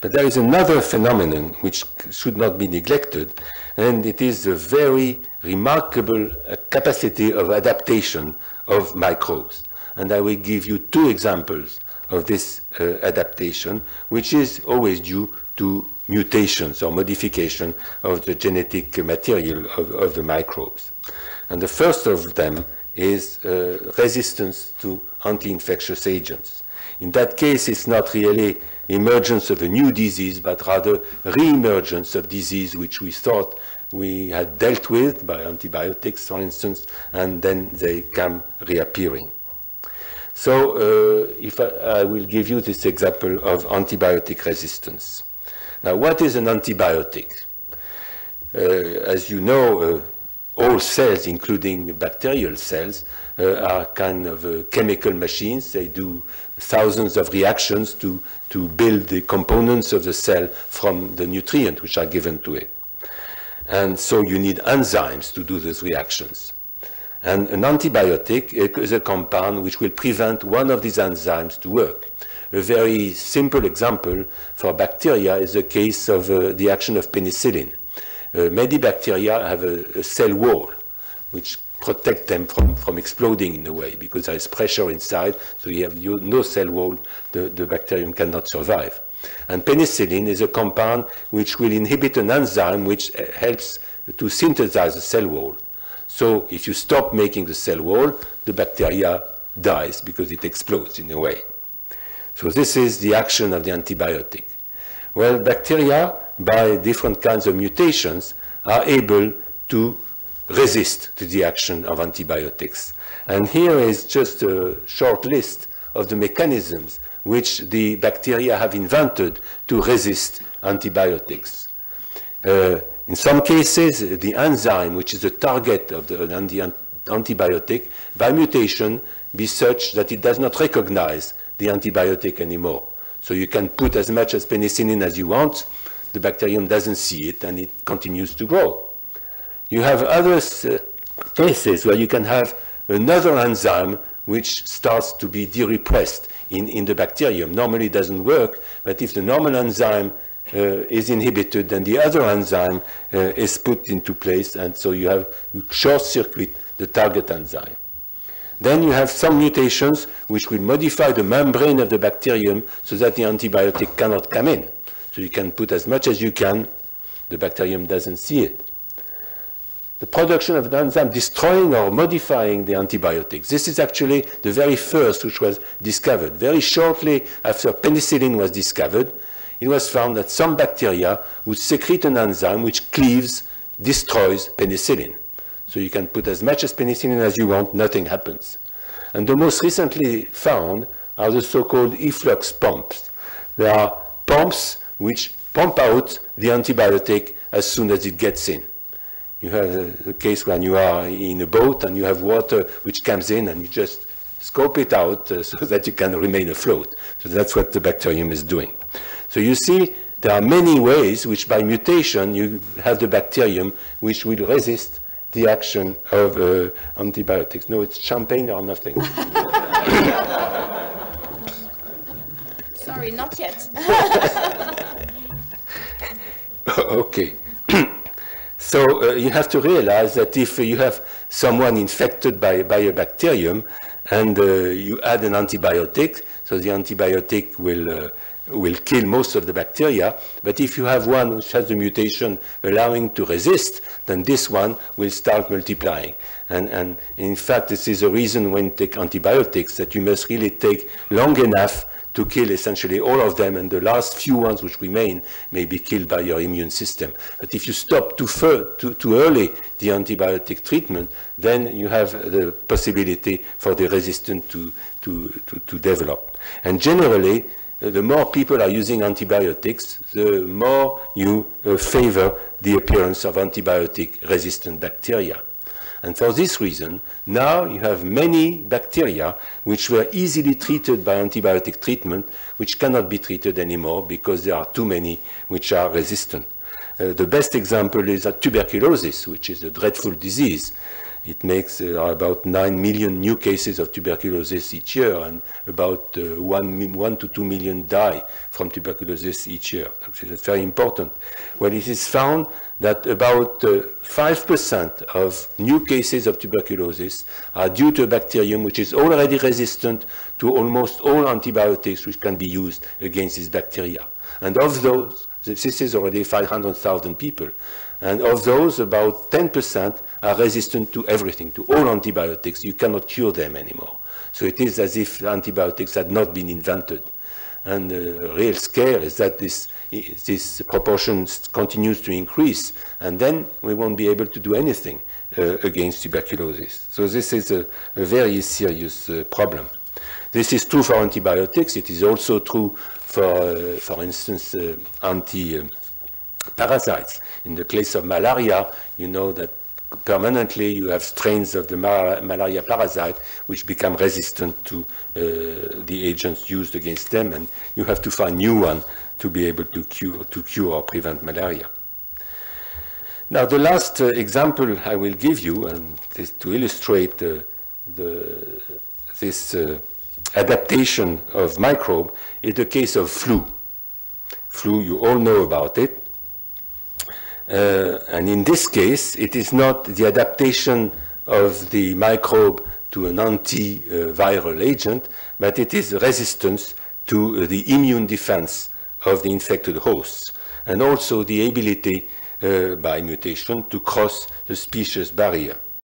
But there is another phenomenon which should not be neglected, and it is the very remarkable capacity of adaptation of microbes. And I will give you two examples of this adaptation, which is always due to mutations or modification of the genetic material of the microbes. And the first of them is resistance to anti-infectious agents. In that case, it's not really emergence of a new disease, but rather re-emergence of disease which we thought we had dealt with by antibiotics, for instance, and then they come reappearing. So if I will give you this example of antibiotic resistance. Now, what is an antibiotic? As you know, all cells, including bacterial cells, are kind of chemical machines. They do thousands of reactions to build the components of the cell from the nutrients which are given to it. And so you need enzymes to do those reactions. And an antibiotic is a compound which will prevent one of these enzymes to work. A very simple example for bacteria is the case of the action of penicillin. Many bacteria have a cell wall which protect them from exploding in a way, because there is pressure inside, so you have no cell wall, the bacterium cannot survive. And penicillin is a compound which will inhibit an enzyme which helps to synthesize the cell wall. So if you stop making the cell wall, the bacteria dies because it explodes in a way. So this is the action of the antibiotic. Well, bacteria, by different kinds of mutations, are able to resist to the action of antibiotics. And here is just a short list of the mechanisms which the bacteria have invented to resist antibiotics. In some cases, the enzyme, which is the target of the antibiotic, by mutation, be such that it does not recognize the antibiotic anymore. So you can put as much as penicillin as you want, the bacterium doesn't see it, and it continues to grow. You have other cases where you can have another enzyme which starts to be de-repressed in the bacterium. Normally it doesn't work, but if the normal enzyme is inhibited, then the other enzyme is put into place, and so you short-circuit the target enzyme. Then you have some mutations which will modify the membrane of the bacterium so that the antibiotic cannot come in. So you can put as much as you can, the bacterium doesn't see it. The production of an enzyme destroying or modifying the antibiotics. This is actually the very first which was discovered. Very shortly after penicillin was discovered, it was found that some bacteria would secrete an enzyme which destroys penicillin. So you can put as much as penicillin as you want, nothing happens. And the most recently found are the so-called efflux pumps. They are pumps which pump out the antibiotic as soon as it gets in. You have a case when you are in a boat and you have water which comes in and you just scope it out so that you can remain afloat. So that's what the bacterium is doing. So you see, there are many ways which by mutation you have the bacterium which will resist the action of antibiotics. No, it's champagne or nothing. Sorry, not yet. Okay. So you have to realize that if you have someone infected by a bacterium and you add an antibiotic, so the antibiotic will kill most of the bacteria, but if you have one which has the mutation allowing to resist, then this one will start multiplying. And in fact, this is a reason when you take antibiotics that you must really take long enough to kill essentially all of them, and the last few ones which remain may be killed by your immune system. But if you stop too early the antibiotic treatment, then you have the possibility for the resistance to develop. And generally, the more people are using antibiotics, the more you favor the appearance of antibiotic-resistant bacteria. And for this reason, now you have many bacteria which were easily treated by antibiotic treatment, which cannot be treated anymore because there are too many which are resistant. The best example is tuberculosis, which is a dreadful disease. It makes about 9 million new cases of tuberculosis each year, and about 1 to 2 million die from tuberculosis each year. Actually, that's very important. Well, it is found that about 5% of new cases of tuberculosis are due to a bacterium which is already resistant to almost all antibiotics which can be used against this bacteria. And of those, this is already 500,000 people. And of those, about 10% are resistant to everything, to all antibiotics. You cannot cure them anymore. So it is as if antibiotics had not been invented. And the real scare is that this proportion continues to increase, and then we won't be able to do anything against tuberculosis. So this is a very serious problem. This is true for antibiotics. It is also true for instance, anti-parasites. In the case of malaria, you know that permanently you have strains of the malaria parasite which become resistant to the agents used against them, and you have to find new ones to be able to cure or prevent malaria. Now, the last example I will give you, and this to illustrate this adaptation of microbe, is the case of flu. Flu, you all know about it. And in this case, it is not the adaptation of the microbe to an antiviral agent, but it is resistance to the immune defense of the infected hosts, and also the ability by mutation to cross the species barrier.